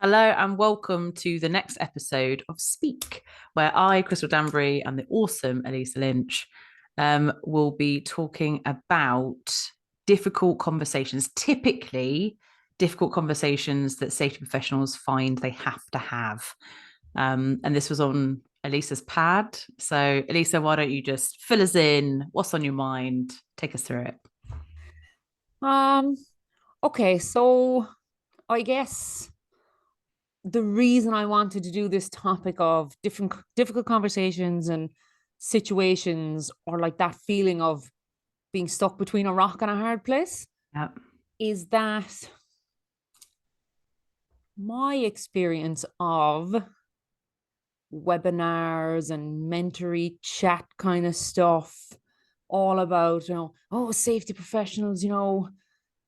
Hello and welcome to the next episode of Speak, where I, Crystal Danbury, and the awesome Elisa Lynch will be talking about difficult conversations, typically difficult conversations that safety professionals find they have to have. And this was on Elisa's pad. So, Elisa, why don't you just fill us in? What's on your mind? Take us through it. Um, okay, so I guess the reason I wanted to do this topic of different difficult conversations and situations, or like that feeling of being stuck between a rock and a hard place, Yeah. is that my experience of webinars and mentory chat kind of stuff, all about, oh, safety professionals,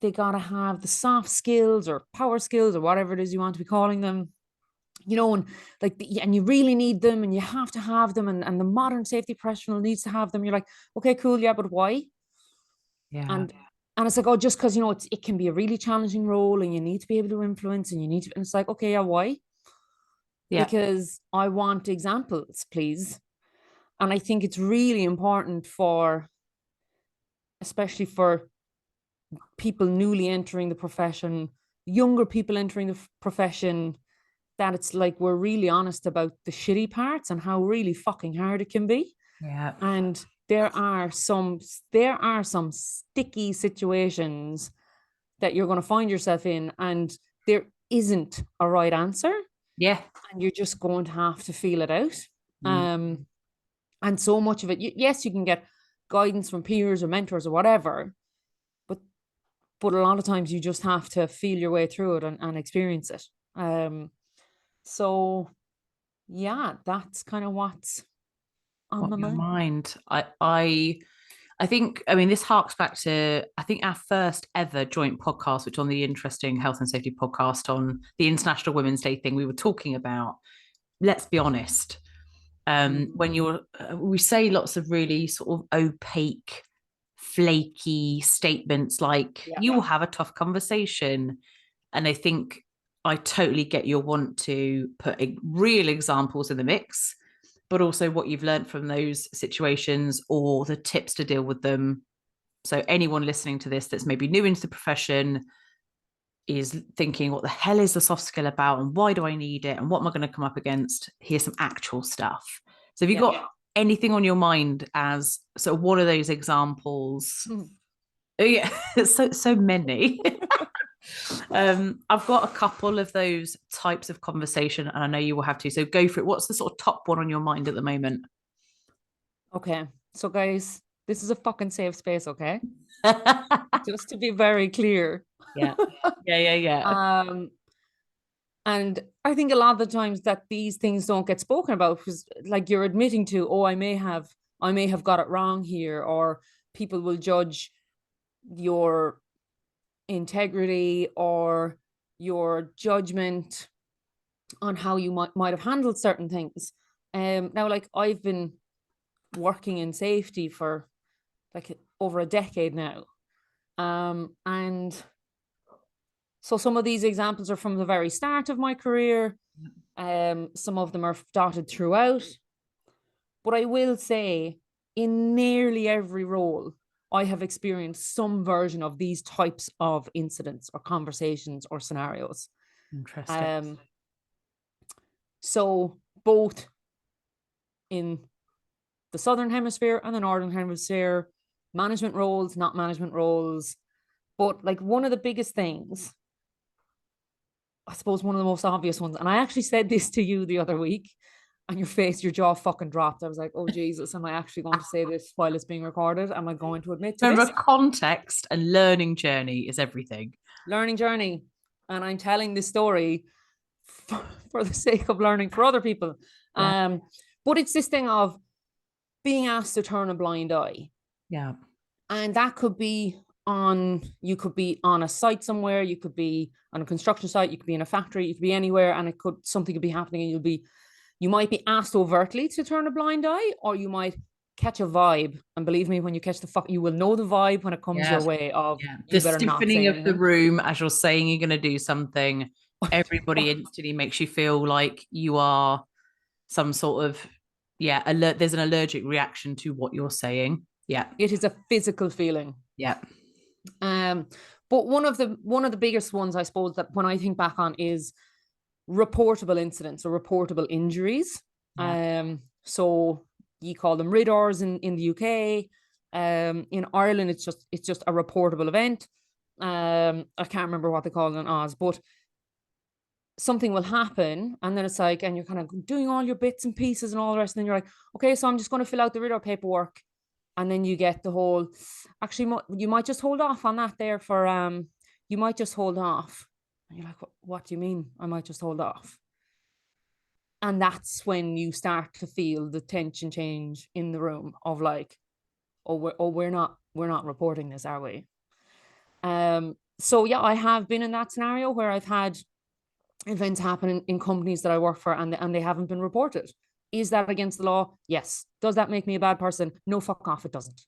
they got to have the soft skills or power skills or whatever it is you want to be calling them, and and you really need them and you have to have them, and the modern safety professional needs to have them. You're like, okay, cool, yeah, but why? Yeah. And it's like, oh, just because it can be a really challenging role and you need to be able to influence and you need to, and it's like, okay, yeah, why? Yeah. Because I want examples, please. And I think it's really important for, especially for people newly entering the profession, younger people entering the profession, that it's like we're really honest about the shitty parts and how really fucking hard it can be. Yeah. And there are some sticky situations that you're going to find yourself in, and there isn't a right answer, Yeah. and you're just going to have to feel it out. Mm. um and so much of it, yes, you can get guidance from peers or mentors or whatever, but a lot of times you just have to feel your way through it and experience it. So yeah, that's kind of what's on On my your mind. mind. I think, I mean, this harks back to, I think, our first ever joint podcast, which on the interesting health and safety podcast on the International Women's Day thing, we were talking about, let's be honest, Mm. when we say lots of really sort of opaque, flaky statements like, Yeah. you will have a tough conversation. And I think I totally get your want to put real examples in the mix, but also what you've learned from those situations or the tips to deal with them. So anyone listening to this that's maybe new into the profession is thinking, what the hell is the soft skill about and why do I need it and what am I going to come up against? Here's some actual stuff. So have you Yeah. got anything on your mind as sort of one of those examples? Mm. Oh yeah, so many. I've got a couple of those types of conversation, and I know you will have to. So go for it. What's the sort of top one on your mind at the moment? Okay. So guys, this is a fucking safe space, okay? Yeah, Just to be very clear. yeah, yeah. um and I think a lot of the times that these things don't get spoken about, because like you're admitting to, oh, I may have got it wrong here, or people will judge your integrity or your judgment on how you might have handled certain things. Now, like, I've been working in safety for like over a decade now. And so some of these examples are from the very start of my career. Some of them are dotted throughout. But I will say, in nearly every role, I have experienced some version of these types of incidents or conversations or scenarios. Interesting. Um, so both in the Southern Hemisphere and the Northern Hemisphere, management roles, not management roles. But like one of the biggest things, I suppose one of the most obvious ones, and I actually said this to you the other week, and your jaw fucking dropped. I was like, oh Jesus, am I actually going to say this while it's being recorded? Am I going to admit to Remember, this? context and learning journey is everything. Learning journey. And I'm telling this story for the sake of learning for other people. Yeah, Um, but it's this thing of being asked to turn a blind eye. yeah, And that could be you could be on a site somewhere, you could be on a construction site, you could be in a factory, you could be anywhere, and something could be happening, and you might be asked overtly to turn a blind eye, or you might catch a vibe. And believe me, when you catch the fuck, you will know the vibe when it comes yeah, your way of, yeah. The you better not stiffening say of the anything. room as you're saying you're going to do something. everybody instantly makes you feel like you are some sort of, alert. There's an allergic reaction to what you're saying. Yeah. It is a physical feeling. Yeah. But one of the biggest ones, I suppose, that when I think back on is reportable incidents or reportable injuries. Yeah. So you call them RIDORs in the UK. In Ireland, it's just a reportable event. I can't remember what they call it in Oz, but something will happen, and then it's like, and you're kind of doing all your bits and pieces and all the rest, and then you're like, okay, so I'm just going to fill out the RIDOR paperwork, and then you get the whole, actually, you might just hold off on that there for you might just hold off, and you're like, what do you mean I might just hold off? And that's when you start to feel the tension change in the room of like, we're not reporting this, are we? So yeah, I have been in that scenario where I've had events happen in companies that I work for, and they haven't been reported. Is that against the law? Yes. Does that make me a bad person? No, fuck off, it doesn't.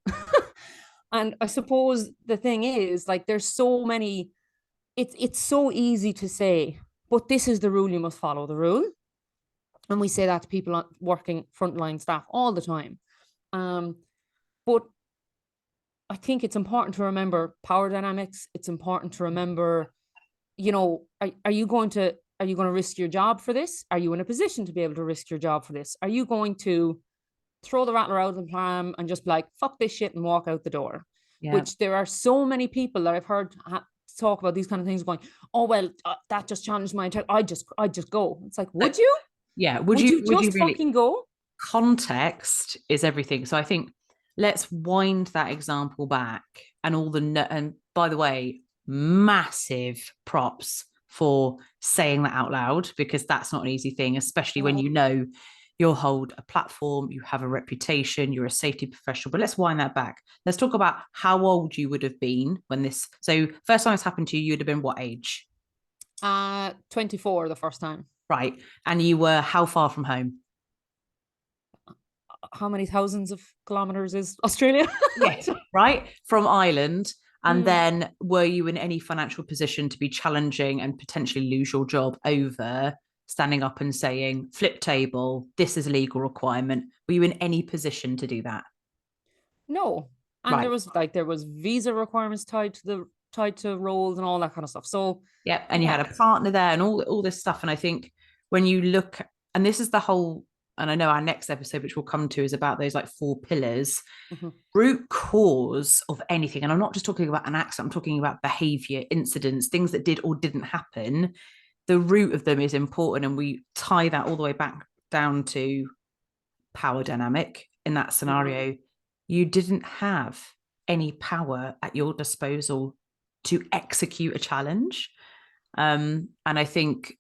And I suppose the thing is, like, there's so many, it's so easy to say, but this is the rule, you must follow the rule. And we say that to people working frontline staff all the time. But I think it's important to remember power dynamics. It's important to remember, are you going to risk your job for this? Are you in a position to be able to risk your job for this? Are you going to throw the rattler out of the pram and just be like, fuck this shit and walk out the door? Yeah. Which there are so many people that I've heard talk about these kind of things going, oh, well, that just challenged my intent. I just go. It's like, would you? Yeah. Would you just really, fucking go? context is everything. So I think let's wind that example back, and and by the way, massive props for saying that out loud, because that's not an easy thing, especially when you'll hold a platform, you have a reputation, you're a safety professional. But let's wind that back. Let's talk about how old you would have been when this. So first time this happened to you, you'd have been what age? 24 the first time. Right. And you were how far from home? How many thousands of kilometers is Australia? Yes. Right. From Ireland. And then were you in any financial position to be challenging and potentially lose your job over standing up and saying, flip table, this is a legal requirement? Were you in any position to do that? No. And Right. there was visa requirements tied to roles and all that kind of stuff. So Yeah. And you yeah. had a partner there and all this stuff. And I think when you look, and this is the whole, and I know our next episode, which we'll come to, is about those like 4 pillars. Root cause of anything. And I'm not just talking about an accident, I'm talking about behavior, incidents, things that did or didn't happen. The root of them is important. And we tie that all the way back down to power dynamic in that scenario. You didn't have any power at your disposal to execute a challenge. And I think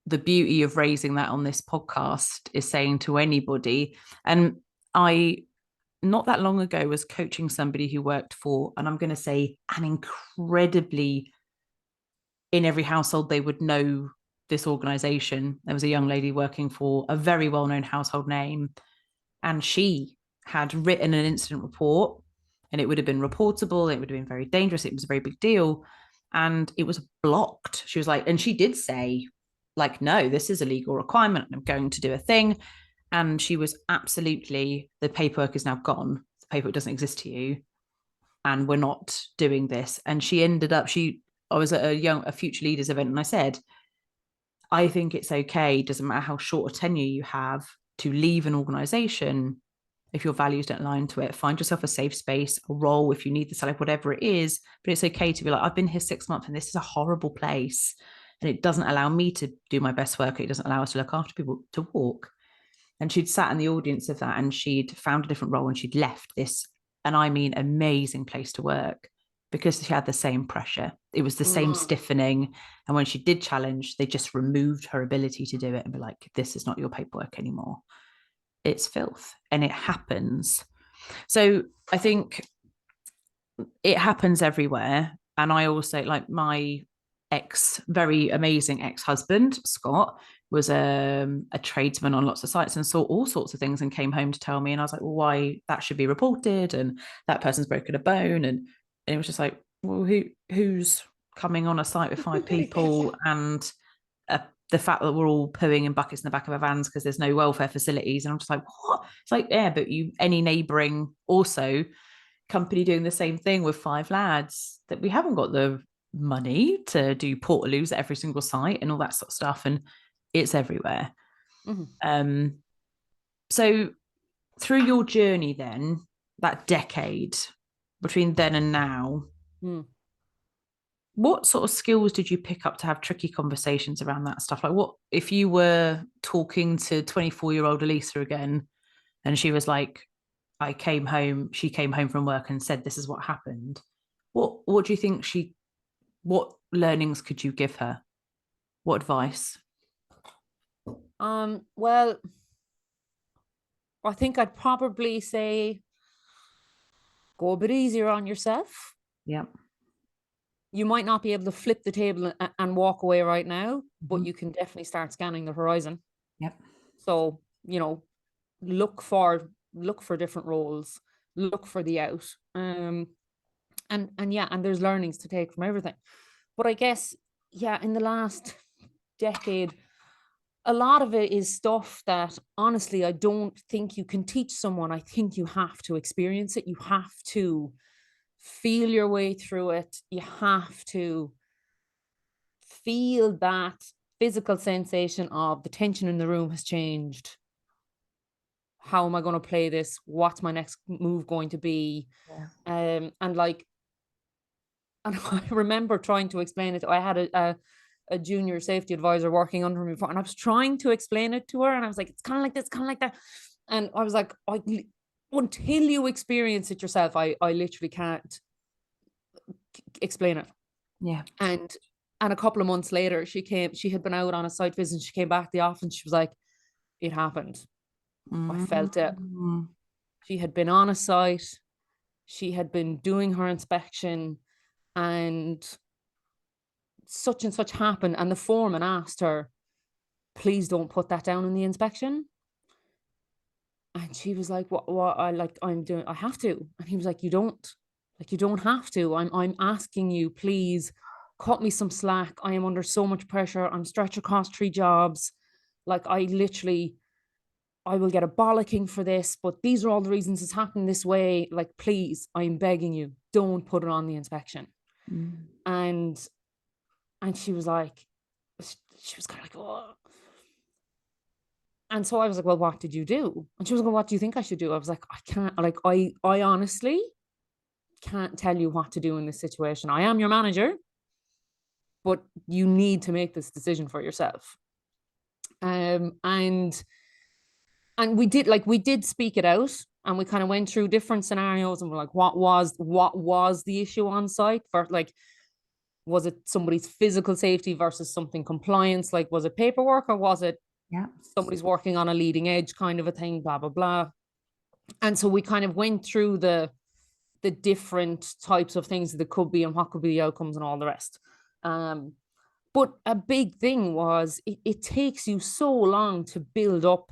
the beauty of raising that on this podcast is saying to anybody, and I not that long ago was coaching somebody who worked for, and I'm going to say, an incredibly, in every household they would know this organization. There was a young lady working for a very well-known household name, and she had written an incident report, and it would have been reportable, it would have been very dangerous, it was a very big deal, and it was blocked. She was like, and she did say, like, no, this is a legal requirement, I'm going to do a thing. And she was absolutely, the paperwork is now gone, the paperwork doesn't exist to you, and we're not doing this. And she ended up, I was at a future leaders event, and I said, I think it's okay, doesn't matter how short a tenure you have, to leave an organization if your values don't align to it. Find yourself a safe space, a role, if you need the salary, whatever it is. But it's okay to be like, I've been here 6 months and this is a horrible place, and it doesn't allow me to do my best work, it doesn't allow us to look after people, to walk. And she'd sat in the audience of that, and she'd found a different role, and she'd left this, and I mean, amazing place to work, because she had the same pressure. It was the same stiffening. And when she did challenge, they just removed her ability to do it and be like, this is not your paperwork anymore. It's filth, and it happens. So I think it happens everywhere. And I also, like, my very amazing ex-husband, Scott, was a tradesman on lots of sites and saw all sorts of things and came home to tell me. And I was like, well, why? That should be reported, and that person's broken a bone. And it was just like, well, who's coming on a site with 5 people and the fact that we're all pooing in buckets in the back of our vans because there's no welfare facilities. And I'm just like, what? It's like, yeah, but any neighbouring also company doing the same thing with 5 lads, that we haven't got the money to do portaloos at every single site and all that sort of stuff. And it's everywhere. Mm-hmm. So through your journey then, that decade between then and now, what sort of skills did you pick up to have tricky conversations around that stuff? Like, what if you were talking to 24-year-old Elisa again and she was like, she came home from work and said, this is what happened. What do you think what learnings could you give her? What advice? Well, I think I'd probably say go a bit easier on yourself. Yeah. You might not be able to flip the table and walk away right now, but Mm-hmm. you can definitely start scanning the horizon. Yep. So, look for different roles, look for the out. And yeah, and there's learnings to take from everything. But I guess, yeah, in the last decade, a lot of it is stuff that honestly I don't think you can teach someone. I think you have to experience it. You have to feel your way through it. You have to feel that physical sensation of the tension in the room has changed. How am I going to play this? What's my next move going to be? Yeah. And I remember trying to explain it. I had a junior safety advisor working under me before, and I was trying to explain it to her, and I was like, it's kind of like this, kind of like that. And I was like, until you experience it yourself, I literally can't explain it. Yeah. And a couple of months later, she had been out on a site visit, and she came back to the office, and she was like, it happened. I felt it. She had been on a site, she had been doing her inspection, and such happened. And the foreman asked her, please don't put that down in the inspection. And she was like, what I'm doing, I have to. And he was like, you don't have to. I'm asking you, please cut me some slack. I am under so much pressure. I'm stretched across 3 jobs. Like, I will get a bollocking for this, but these are all the reasons it's happening this way. Like, please, I'm begging you, don't put it on the inspection. And she was like, she was kind of like, oh. And so I was like, well, what did you do? And she was like, well, what do you think I should do? I was like, I can't, like, I honestly can't tell you what to do in this situation. I am your manager, but you need to make this decision for yourself. And we did speak it out, and we kind of went through different scenarios, and we're like, what was the issue on site? For like, was it somebody's physical safety versus something compliance? Like, was it paperwork, or was it somebody's working on a leading edge kind of a thing, blah, blah, blah. And so we kind of went through the different types of things that could be and what could be the outcomes and all the rest. But a big thing was it takes you so long to build up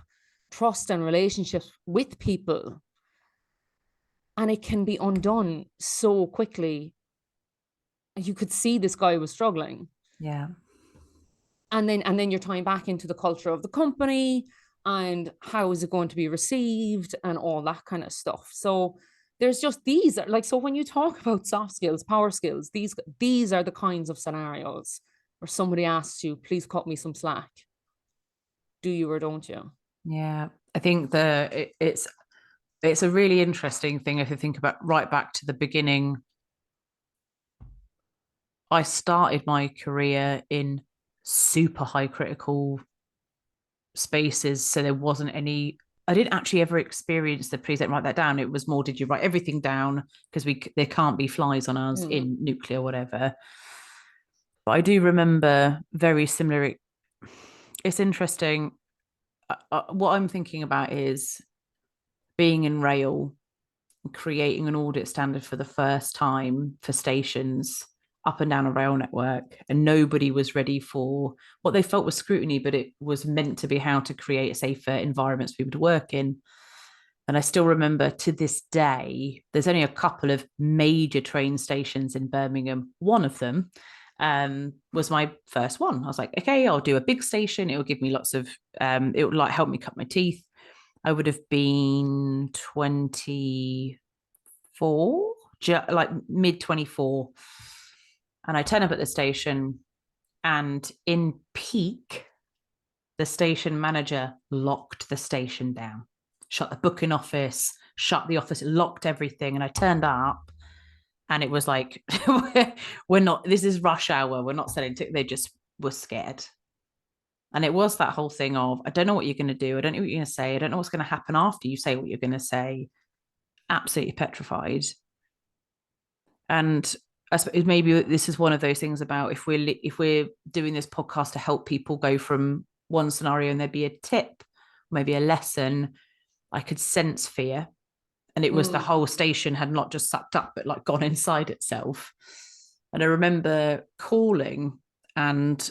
trust and relationships with people, and it can be undone so quickly. You could see this guy was struggling. Yeah. And then you're tying back into the culture of the company and how is it going to be received and all that kind of stuff. So there's just these, like, so when you talk about soft skills, power skills, these are the kinds of scenarios where somebody asks you, please cut me some slack. Do you or don't you? Yeah. I think it's a really interesting thing if you think about right back to the beginning. I started my career in super high critical spaces, so there wasn't any. I didn't actually ever experience the please don't write that down. It was more, did you write everything down? Because there can't be flies on us in nuclear, whatever. But I do remember very similar. It's interesting. What I'm thinking about is being in rail, creating an audit standard for the first time for stations up and down a rail network, and nobody was ready for what they felt was scrutiny, but it was meant to be how to create safer environments for people to work in. And I still remember to this day, there's only a couple of major train stations in Birmingham. One of them was my first one. I was like, okay, I'll do a big station. It will give me lots of, it will like help me cut my teeth. I would have been 24, like mid 24. And I turn up at the station, and in peak, the station manager locked the station down, shut the booking office, shut the office, locked everything. And I turned up, and it was like, we're not, this is rush hour. We're not selling tickets. They just were scared. And it was that whole thing of, I don't know what you're going to do. I don't know what you're going to say. I don't know what's going to happen after you say what you're going to say. Absolutely petrified. And I suppose maybe this is one of those things about if we're doing this podcast to help people go from one scenario and there'd be a tip, maybe a lesson, I could sense fear. And it was the whole station had not just sucked up, but like gone inside itself. And I remember calling and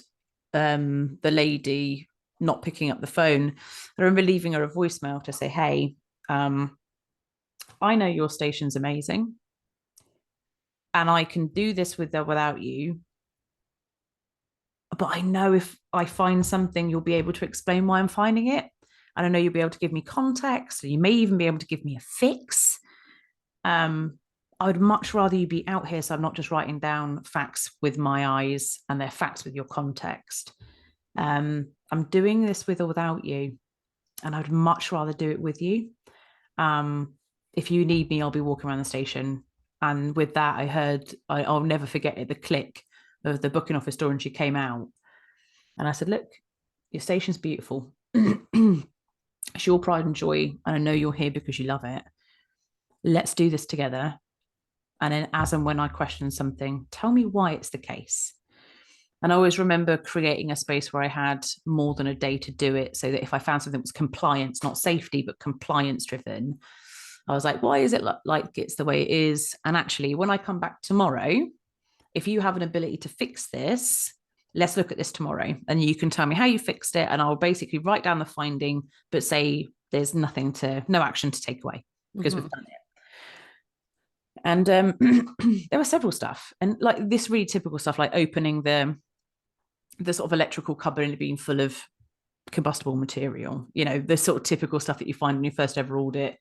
the lady not picking up the phone. I remember leaving her a voicemail to say, hey, I know your station's amazing, and I can do this with or without you. But I know if I find something, you'll be able to explain why I'm finding it. And I know you'll be able to give me context. You may even be able to give me a fix. I would much rather you be out here, so I'm not just writing down facts with my eyes and they're facts with your context. I'm doing this with or without you, and I'd much rather do it with you. If you need me, I'll be walking around the station. And with that, I heard, I'll never forget it, the click of the booking office door, and she came out. And I said, look, your station's beautiful. It's your pride and joy, and I know you're here because you love it. Let's do this together. And then as and when I question something, tell me why it's the case. And I always remember creating a space where I had more than a day to do it, so that if I found something that was compliance, not safety, but compliance driven, I was like, why is it like it's the way it is? And actually, when I come back tomorrow, if you have an ability to fix this, let's look at this tomorrow. And you can tell me how you fixed it. And I'll basically write down the finding, but say there's no action to take away because we've done it. And there were several stuff. And like this really typical stuff, like opening the sort of electrical cupboard and it being full of combustible material, the sort of typical stuff that you find when you first ever audit.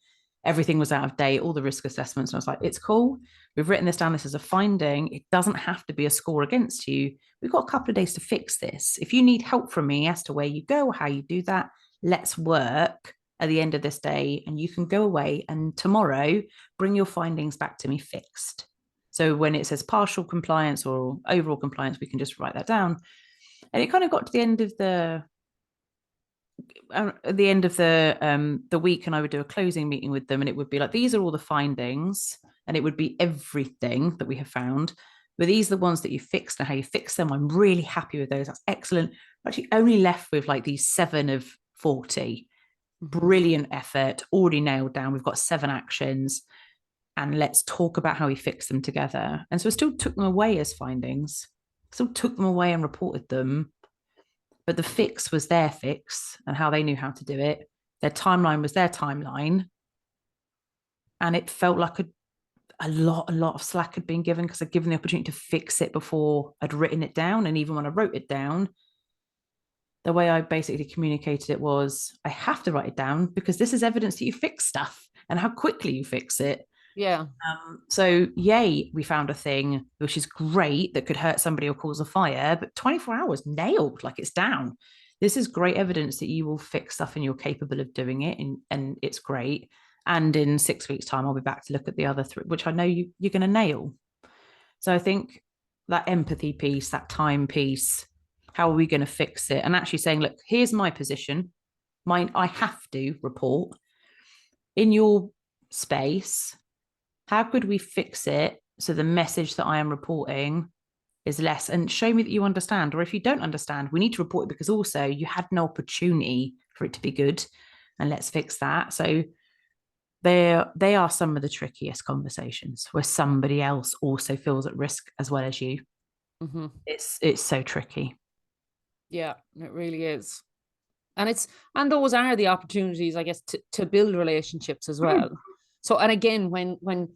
Everything was out of date, all the risk assessments. And I was like, it's cool. We've written this down. This is a finding. It doesn't have to be a score against you. We've got a couple of days to fix this. If you need help from me as to where you go or how you do that, let's work at the end of this day, and you can go away and tomorrow bring your findings back to me fixed. So when it says partial compliance or overall compliance, we can just write that down. And it kind of got to the end of the week, and I would do a closing meeting with them, and it would be like, these are all the findings, and it would be everything that we have found, but these are the ones that you fixed and how you fix them. I'm really happy with those. That's excellent. I'm actually only left with like these 7 of 40. Brilliant effort, already nailed down. We've got 7 actions, and let's talk about how we fix them together. And so I still took them away as findings, still took them away and reported them. But the fix was their fix and how they knew how to do it. Their timeline was their timeline. And it felt like a lot of slack had been given because I'd given the opportunity to fix it before I'd written it down. And even when I wrote it down, the way I basically communicated it was, I have to write it down because this is evidence that you fix stuff and how quickly you fix it. Yeah. So yay, we found a thing which is great that could hurt somebody or cause a fire, but 24 hours nailed, like it's down. This is great evidence that you will fix stuff and you're capable of doing it, and it's great. And in 6 weeks' time, I'll be back to look at the other 3, which I know you're going to nail. So I think that empathy piece, that time piece, how are we going to fix it? And actually saying, look, here's my position. I have to report in your space. How could we fix it so the message that I am reporting is less, and show me that you understand? Or if you don't understand, we need to report it because also you had no opportunity for it to be good, and let's fix that. So they are some of the trickiest conversations where somebody else also feels at risk as well as you. It's so tricky. Yeah, it really is. And those are the opportunities, I guess, to build relationships as well. So, and again, when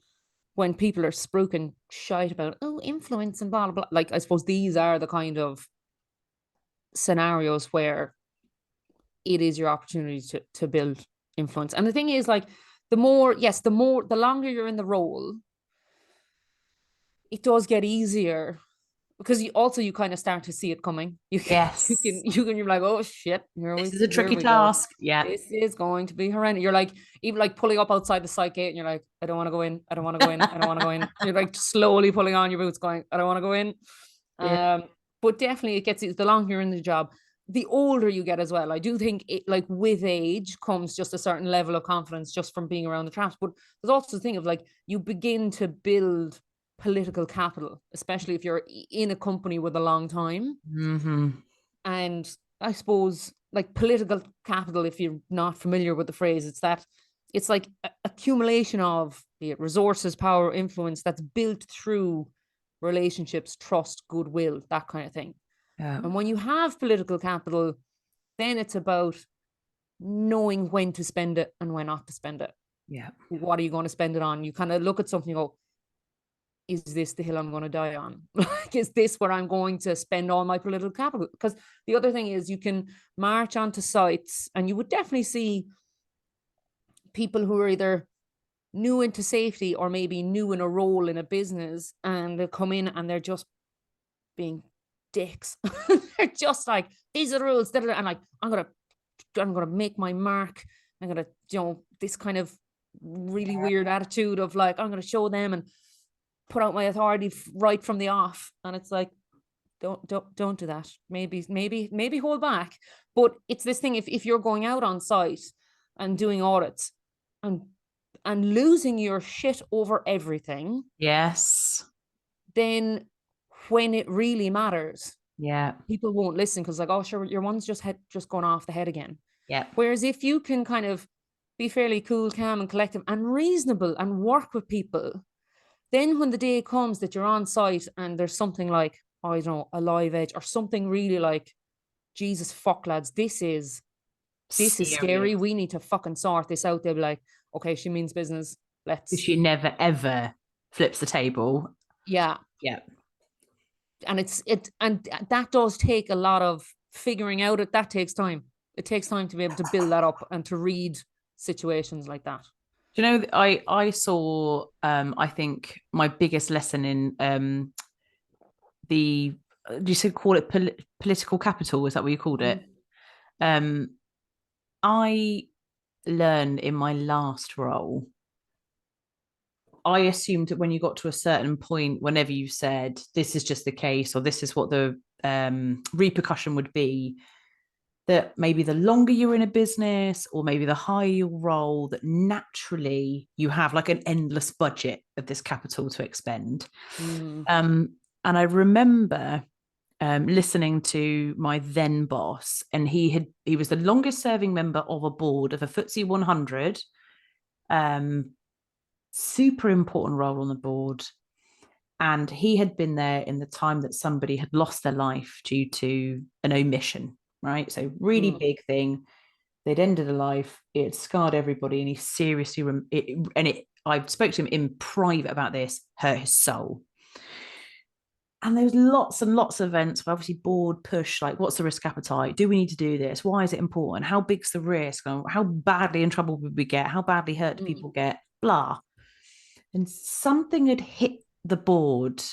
when people are spruiking shite about, oh, influence and blah, blah, blah. Like, I suppose these are the kind of scenarios where it is your opportunity to build influence. And the thing is, like, the longer you're in the role, it does get easier because you kind of start to see it coming. Yes. You're like, oh shit, This is a here tricky we go. task. Yeah. This is going to be horrendous. You're like, even like pulling up outside the site gate, and you're like, I don't want to go in. I don't want to go in. I don't want to go in. You're like slowly pulling on your boots, going, I don't want to go in. Yeah. But definitely, it gets the longer you're in the job, the older you get as well. I do think it, like, with age comes just a certain level of confidence just from being around the traps. But there's also the thing of, like, you begin to build political capital, especially if you're in a company with a long time. Mm-hmm. And I suppose, like, political capital, if you're not familiar with the phrase, it's like accumulation of, be it resources, power, influence, that's built through relationships, trust, goodwill, that kind of thing. Yeah. And when you have political capital, then it's about knowing when to spend it and when not to spend it. Yeah. What are you going to spend it on? You kind of look at something and go, is this the hill I'm going to die on? Like, is this where I'm going to spend all my political capital? Because the other thing is, you can march onto sites and you would definitely see people who are either new into safety or maybe new in a role in a business, and they come in and they're just being dicks. They're just like, these are the rules. And like, I'm gonna make my mark. I'm gonna, this kind of really weird attitude of like, I'm gonna show them and put out my authority right from the off. And it's like, don't do that. Maybe hold back. But it's this thing, if you're going out on site and doing audits and losing your shit over everything, Yes. then when it really matters, Yeah. people won't listen because, like, oh sure, your one's just gone off the head again. Yeah. Whereas if you can kind of be fairly cool, calm and collective and reasonable and work with people, then when the day comes that you're on site and there's something like, oh, I don't know, a live edge or something really like, Jesus fuck lads, this is Serious. scary. We need to fucking sort this out. They'll be like, okay, she means business. She never ever flips the table. Yeah. Yeah. And and that does take a lot of figuring out. That takes time. It takes time to be able to build that up and to read situations like that. Do you know, I saw I think my biggest lesson in the, you should call it political capital, is that what you called it? I learned in my last role, I assumed that when you got to a certain point, whenever you said this is just the case or this is what the repercussion would be, that maybe the longer you're in a business or maybe the higher your role, that naturally you have like an endless budget of this capital to expend. And I remember listening to my then boss, and he was the longest serving member of a board of a FTSE 100, super important role on the board. And he had been there in the time that somebody had lost their life due to an omission, right? So really big thing. They'd ended a life. It had scarred everybody, and he seriously I spoke to him in private about this, hurt his soul. And there was lots and lots of events where obviously board push, like, what's the risk appetite? Do we need to do this? Why is it important? How big's the risk? How badly in trouble would we get? How badly hurt do people get? Blah. And something had hit the board.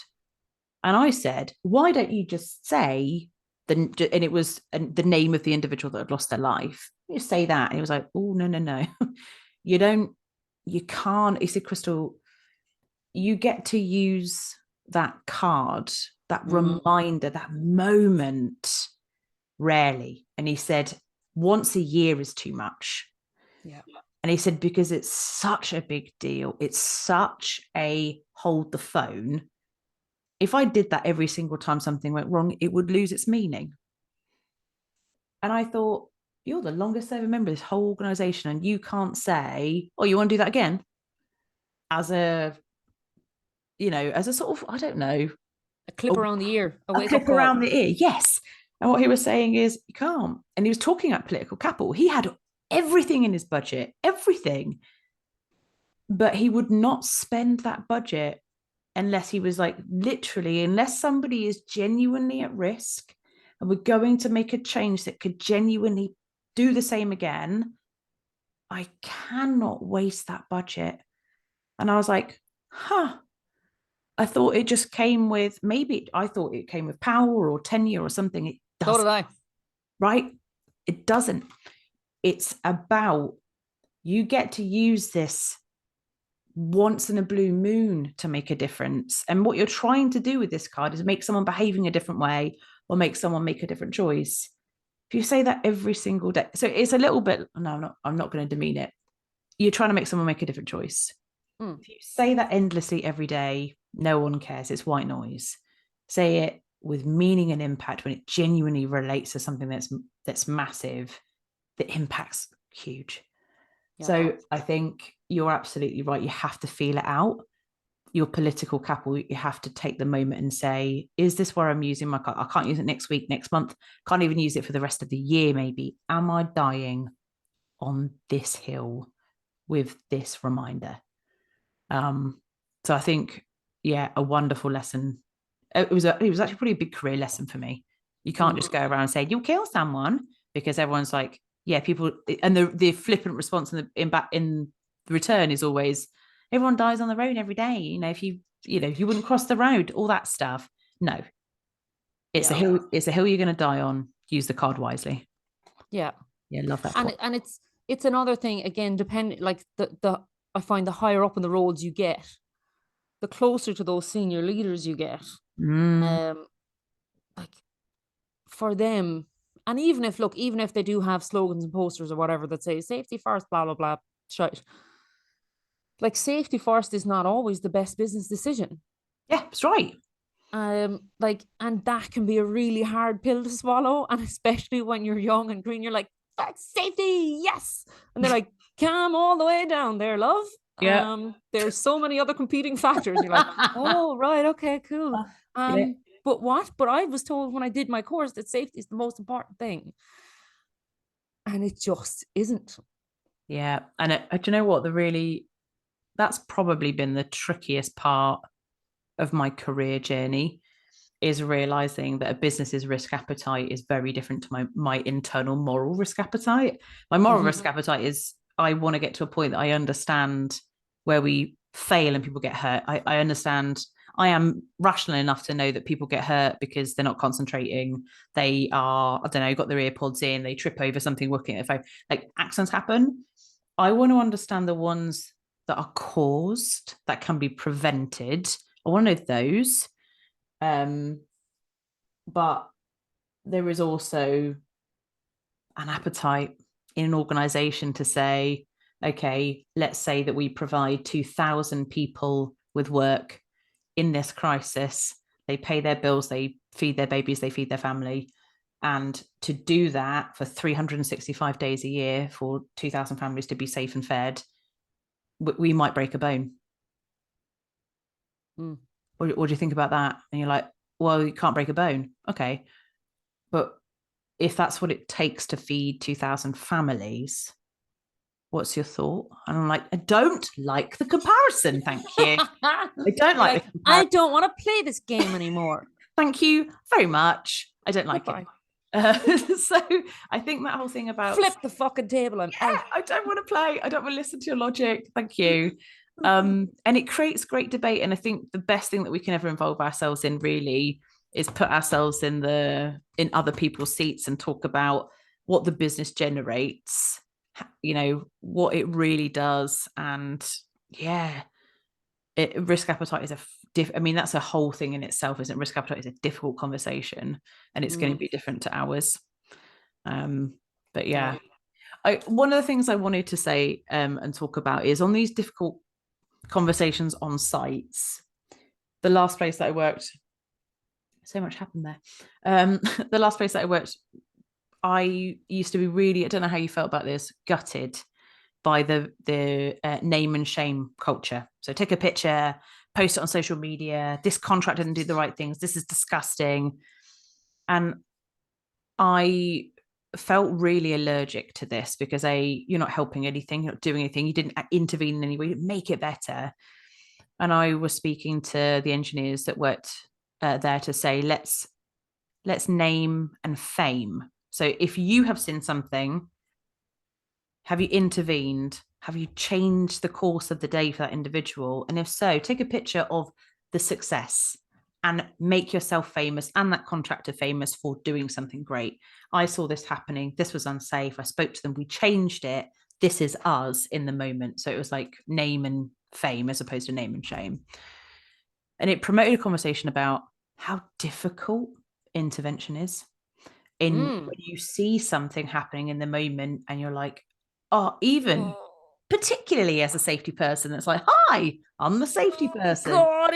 And I said, why don't you just say and it was the name of the individual that had lost their life. You say that. And he was like, oh, no. You can't. He said, Crystal, you get to use that card, that reminder, that moment rarely. And he said, once a year is too much. Yeah. And he said, because it's such a big deal. It's such a hold the phone. If I did that every single time something went wrong, it would lose its meaning. And I thought, you're the longest serving member of this whole organization, and you can't say, oh, you want to do that again? As a sort of, I don't know, a clip around the ear, a clip around the ear. Yes. And what he was saying is, you can't. And he was talking about political capital. He had everything in his budget, everything. but he would not spend that budget unless he was like, literally, unless somebody is genuinely at risk and we're going to make a change that could genuinely do the same again, I cannot waste that budget. And I was like, huh. I thought it just came with, maybe I thought it came with power or tenure or something. It So did doesn't, I. right? It doesn't. It's about, you get to use this once in a blue moon to make a difference. And what you're trying to do with this card is make someone behaving a different way or make someone make a different choice. If you say that every single day, so it's a little bit, no, I'm not going to demean it. You're trying to make someone make a different choice. If you say that endlessly every day, no one cares. It's white noise. Say it with meaning and impact when it genuinely relates to something that's massive. The impact's huge. Yeah. So I think you're absolutely right. You have to feel it out. Your political capital, you have to take the moment and say, is this where I'm using my card? I can't use it next week, next month. Can't even use it for the rest of the year, maybe. Am I dying on this hill with this reminder? So I think, yeah, a wonderful lesson. It was actually pretty a big career lesson for me. You can't just go around and say you'll kill someone because everyone's like, yeah, people, and the flippant response in the return is always everyone dies on the road every day. If you wouldn't cross the road, all that stuff. No, it's a hill. It's a hill you're going to die on. Use the card wisely. Yeah. Yeah, love that And point. and it's another thing again, depending like the I find the higher up in the roles you get, the closer to those senior leaders you get. Mm, Um, like for them, and even if they do have slogans and posters or whatever that say safety first, blah blah blah, shite. Like safety first is not always the best business decision. yeah, that's right. Like, and that can be a really hard pill to swallow, and especially when you're young and green, you're like, safety, yes, and they're like, calm all the way down there, love. Yeah. There's so many other competing factors. You're like, oh right, okay, cool. Yeah. But what? But I was told when I did my course that safety is the most important thing, and it just isn't. Yeah. And do you know what? That's probably been the trickiest part of my career journey is realizing that a business's risk appetite is very different to my internal moral risk appetite. My moral risk appetite is I want to get to a point that I understand where we fail and people get hurt. I understand I am rational enough to know that people get hurt because they're not concentrating. They are, I don't know, got their earpods in, they trip over something, looking at their phone. Like accidents happen. I want to understand the ones that are caused, that can be prevented. I want to know those. Um, but there is also an appetite in an organization to say, okay, let's say that we provide 2,000 people with work in this crisis. They pay their bills, they feed their babies, they feed their family. And to do that for 365 days a year for 2,000 families to be safe and fed, we might break a bone. Mm. What do you think about that? And you're like, well, you can't break a bone. Okay. But if that's what it takes to feed 2,000 families, what's your thought? And I'm like, I don't like the comparison. Thank you. I don't You're like like, the I comparison. don't want to play this game anymore. Thank you very much. I don't like it. Goodbye. So I think that whole thing about, Flip the fucking table. I'm yeah, out. I don't want to play. I don't want to listen to your logic. Thank you. And it creates great debate. And I think the best thing that we can ever involve ourselves in really is put ourselves in other people's seats and talk about what the business generates, what it really does. And yeah, risk appetite is I mean, that's a whole thing in itself, isn't it? Risk appetite is a difficult conversation and it's going to be different to ours. But yeah, one of the things I wanted to say and talk about is on these difficult conversations on sites. The last place that I worked, so much happened there. The last place that I worked, I used to be really, I don't know how you felt about this, gutted by the name and shame culture. So take a picture, post it on social media. This contract didn't do the right things. This is disgusting. And I felt really allergic to this because you're not helping anything, you're not doing anything, you didn't intervene in any way, you didn't make it better. And I was speaking to the engineers that worked there to say, let's name and fame. So if you have seen something, have you intervened? Have you changed the course of the day for that individual? And if so, take a picture of the success and make yourself famous and that contractor famous for doing something great. I saw this happening. This was unsafe. I spoke to them. We changed it. This is us in the moment. So it was like name and fame as opposed to name and shame. And it promoted a conversation about how difficult intervention is. When you see something happening in the moment and you're like, oh, even particularly as a safety person, it's like, hi, I'm the safety person. God,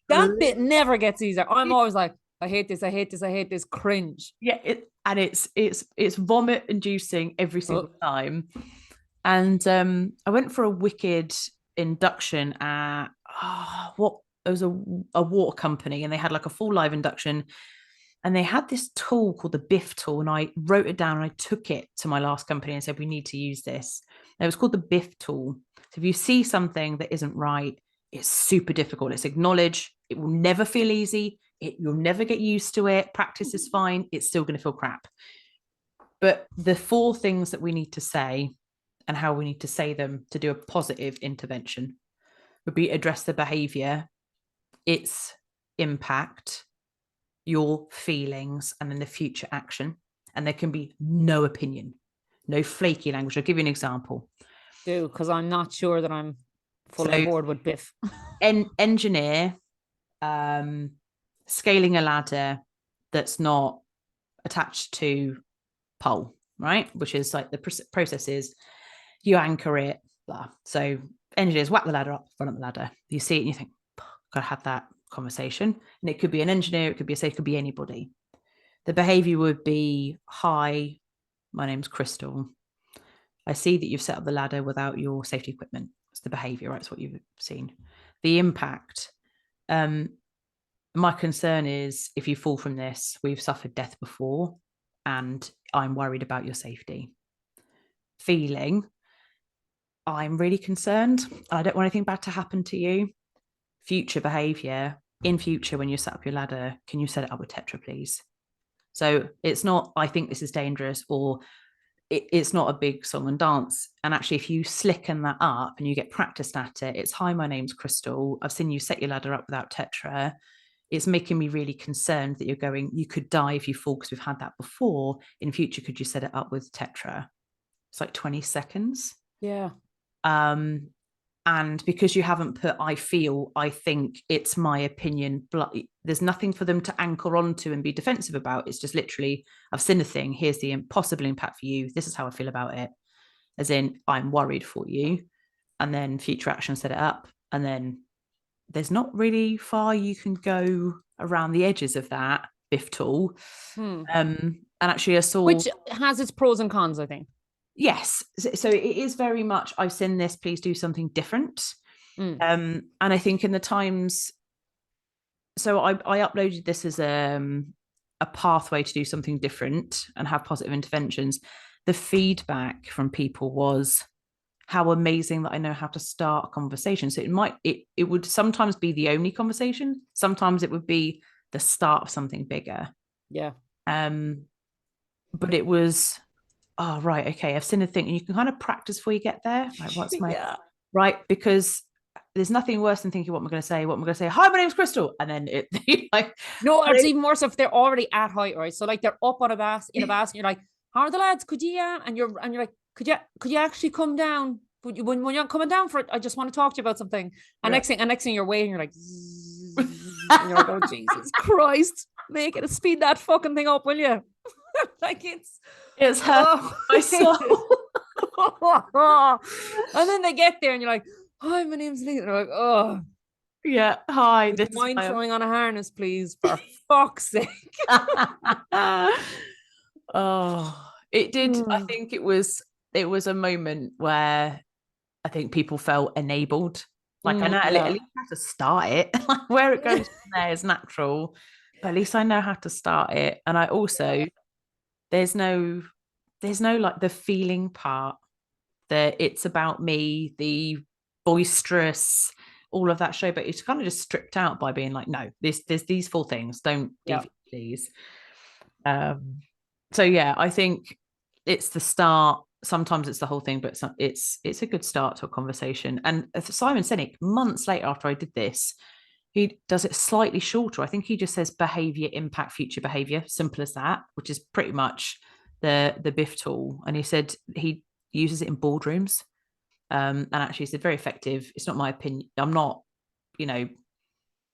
that bit never gets easier. I'm always like, I hate this, cringe. Yeah, it's vomit inducing every single time. And I went for a wicked induction at it was a water company, and they had like a full live induction. And they had this tool called the BIF tool, and I wrote it down and I took it to my last company and said, we need to use this. And it was called the BIF tool. So if you see something that isn't right, it's super difficult. It's acknowledge. It will never feel easy. You'll never get used to it. Practice is fine. It's still going to feel crap. But the 4 things that we need to say and how we need to say them to do a positive intervention would be address the behavior, its impact, your feelings, and then the future action. And there can be no opinion, no flaky language. I'll give you an example. Because I'm not sure that I'm fully on board with Biff. Engineer scaling a ladder that's not attached to pole, right? Which is like the process is you anchor it, blah. So engineers whack the ladder up, run up the ladder. You see it and you think, gotta have that conversation. And it could be an engineer, it could be a safe, it could be anybody. The behavior would be, hi, my name's Crystal. I see that you've set up the ladder without your safety equipment. It's the behavior, right? It's what you've seen. The impact. My concern is if you fall from this, we've suffered death before and I'm worried about your safety. Feeling, I'm really concerned. I don't want anything bad to happen to you. Future behavior, in future, when you set up your ladder, can you set it up with Tetra, please? So it's not, I think this is dangerous, or it's not a big song and dance. And actually, if you slicken that up and you get practiced at it, it's, hi, my name's Crystal. I've seen you set your ladder up without Tetra. It's making me really concerned that you could die if you fall, because we've had that before. In future, could you set it up with Tetra? It's like 20 seconds. Yeah. And because you haven't put, I feel, I think, it's my opinion, there's nothing for them to anchor onto and be defensive about. It's just literally, I've seen a thing. Here's the possible impact for you. This is how I feel about it. As in, I'm worried for you. And then future action, set it up. And then there's not really far you can go around the edges of that BIF tool. And actually I saw... Which has its pros and cons, I think. Yes. So it is very much, I've seen this, please do something different. And I think in the Times, so I uploaded this as a pathway to do something different and have positive interventions. The feedback from people was how amazing that I know how to start a conversation. So it would sometimes be the only conversation. Sometimes it would be the start of something bigger. Yeah. But it was... oh, right, okay, I've seen a thing, and you can kind of practice before you get there. Like, what's my right? Because there's nothing worse than thinking, what am I going to say? Hi, my name's Crystal, and then it like, no, it's even worse if they're already at height, right? So like they're up on a basket, and you're like, how are the lads? Could you? And you're like, could you actually come down? When you're coming down for it, I just want to talk to you about something. And next thing you're waiting, you're like, and you're like, oh Jesus Christ, make it speed that fucking thing up, will you? Like it's hurt my soul. And then they get there and you're like, hi, my name's Lisa. And they're like, oh yeah, hi, this is mind throwing on a harness, please, for fuck's sake. Oh, it did. I think it was a moment where I think people felt enabled. Like, I know at least I have to start it. Like, where it goes from there is natural, but at least I know how to start it. And I also, there's no there's no like the feeling part, that it's about me, the boisterous, all of that show, but it's kind of just stripped out by being like, no, there's these four things, don't Yeah. deviate, please. So yeah, I think it's the start. Sometimes it's the whole thing, but it's a good start to a conversation. And Simon Sinek, months later after I did this, he does it slightly shorter. I think he just says behavior impact future behavior, simple as that, which is pretty much the BIF tool. And he said he uses it in boardrooms. And actually, he said very effective. It's not my opinion. I'm not, you know,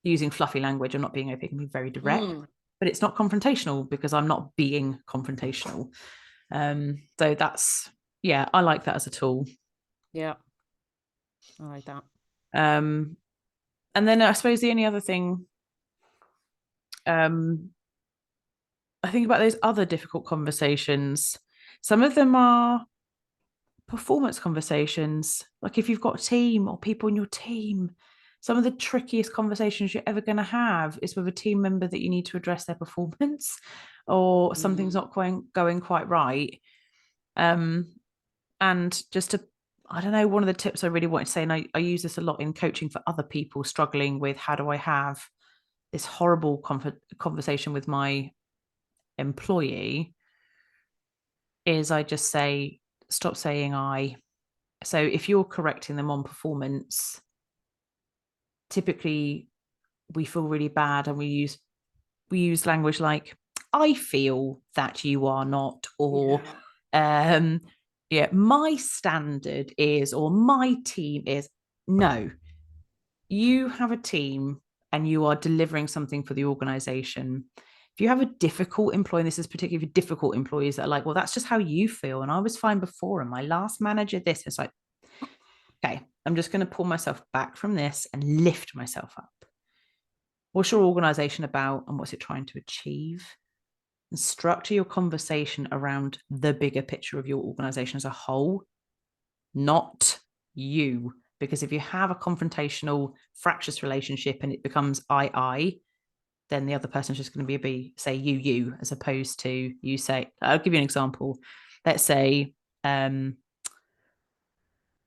using fluffy language. I'm not being opaque. I'm very direct, but it's not confrontational because I'm not being confrontational. So that's, yeah, I like that as a tool. Yeah. I like that. And then I suppose the only other thing, I think about those other difficult conversations. Some of them are performance conversations. Like if you've got a team or people in your team, some of the trickiest conversations you're ever going to have is with a team member that you need to address their performance or something's not going quite right. And just to, I don't know, one of the tips I really wanted to say, and I use this a lot in coaching for other people struggling with how do I have this horrible conversation with my employee, is I just say, stop saying I. So if you're correcting them on performance, typically we feel really bad and we use language like, I feel that you are not, or yeah, my standard is, or my team is. No, you have a team and you are delivering something for the organization. If you have a difficult employee, and this is particularly for difficult employees that are like, well, that's just how you feel. And I was fine before. And my last manager, this, it's like, okay, I'm just going to pull myself back from this and lift myself up. What's your organization about and what's it trying to achieve? And structure your conversation around the bigger picture of your organization as a whole, not you. Because if you have a confrontational, fractious relationship and it becomes I, then the other person's just going to say you, as opposed to you say, I'll give you an example. Let's say I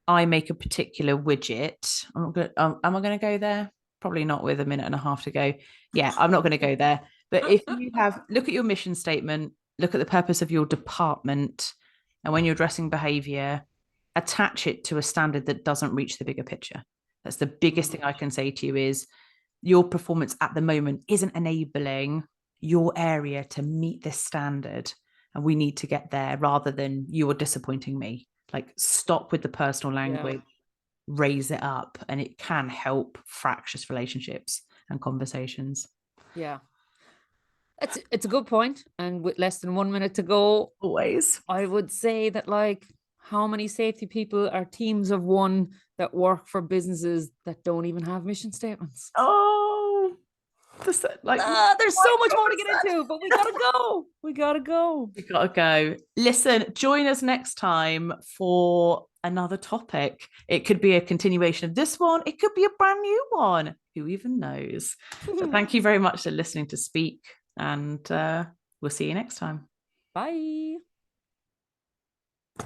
make a particular widget. I'm not going. Am I going to go there? Probably not with a minute and a half to go. Yeah, I'm not going to go there. But if you look at your mission statement, look at the purpose of your department, and when you're addressing behavior, attach it to a standard that doesn't reach the bigger picture. That's the biggest thing I can say to you is your performance at the moment isn't enabling your area to meet this standard. And we need to get there rather than you are disappointing me. Like stop with the personal language, raise it up, and it can help fractious relationships and conversations. Yeah. It's a good point. And with less than 1 minute to go, Always. I would say that like how many safety people are teams of one that work for businesses that don't even have mission statements? Oh, there's so much more to get into, but we gotta go. We gotta go. Listen, join us next time for another topic. It could be a continuation of this one. It could be a brand new one. Who even knows? But thank you very much for listening to Speak, and we'll see you next time. Bye.